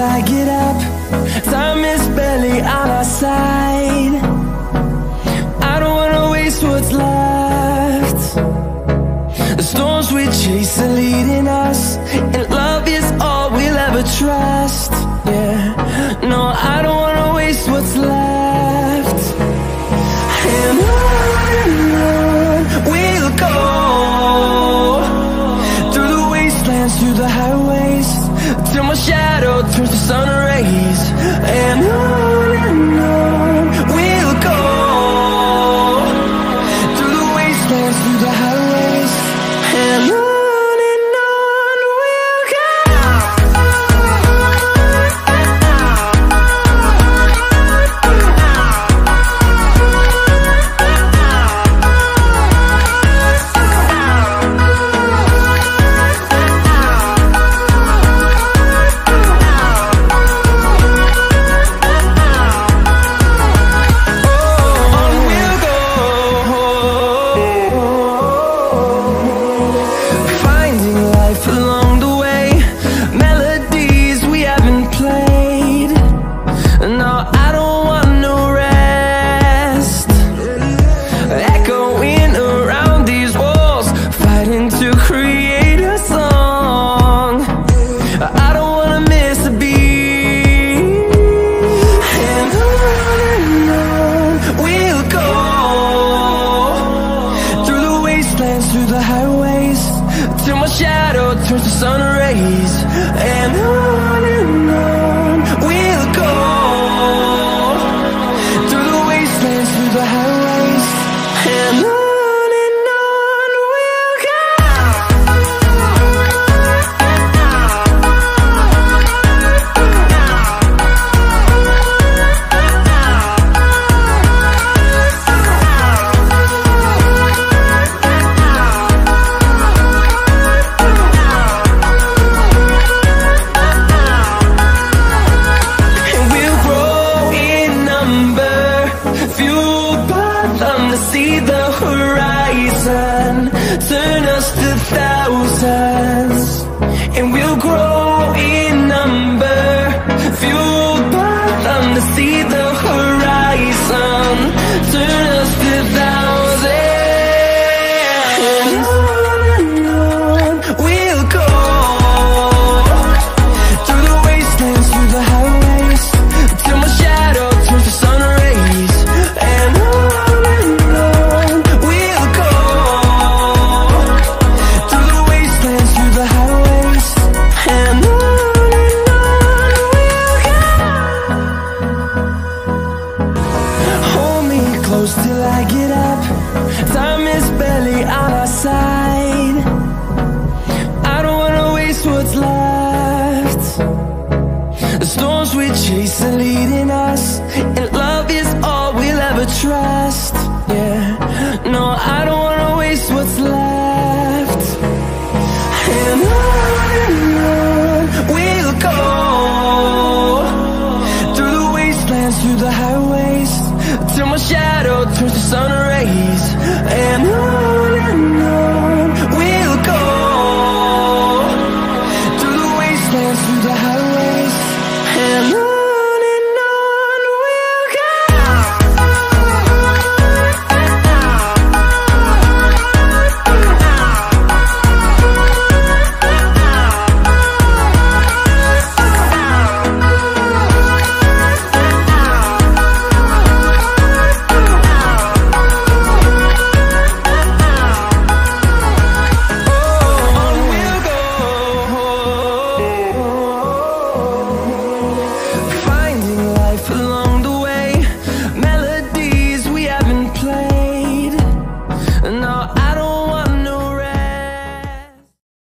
I get up. Time is barely on our side. I don't wanna waste what's left. The storms we chase are leading us, and love is all we'll ever trust. Yeah, no, I don't wanna waste what's left. And on we'll go, through the wastelands, through the highways, till my shadow turns to sun rays. And on we'll go, through the wastelands, through the highways, and on we'll go. Through the highways, till my shadow turns to sun rays. And on we'll go, through the wastelands, through the highways, and on we'll go. See the horizon, turn us to thousands, and we'll grow in number, fueled by them. To see the horizon, turn us to thousands, and on we'll go, through the wastelands, through the highways, till my shadow turns to sun rays. And till I get up, time is barely on our side. I don't wanna waste what's left. The storms we chase are leading us, and love is all we'll ever trust. Yeah, no, I don't wanna waste what's left. And on we'll go, through the wastelands, through the highways, till my shadow turns to sun rays. And on we'll go, through the wastelands, through the highways.